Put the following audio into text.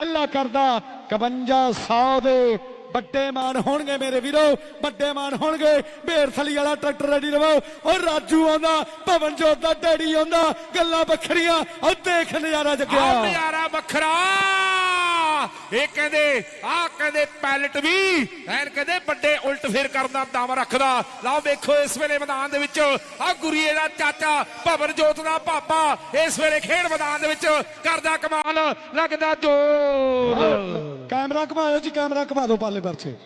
अल्लाह करदा 5100 दे बड़े मान होणगे मेरे वीरो, बड़े मान होणगे। भेड़थली वाला ट्रैक्टर रेडी रवो। और राजू आंदा, पवनजोत दा डैडी आंदा, गल्लां बखरियां। और देख नजारा जग्या, नजारा बखरा। ये कहते पैलट भी एन कहते बड़े उल्ट फेर करना दम रखदा। लो वेखो इस वेले मैदान दे विच आ गुरीए दा चाचा पवनजोत दा पापा इस वेले खेड मैदान दे विच करदा कमाल, लगदा जोर। कैमरा घुमाओ जी, कैमरा घुमा दो पाले परछे।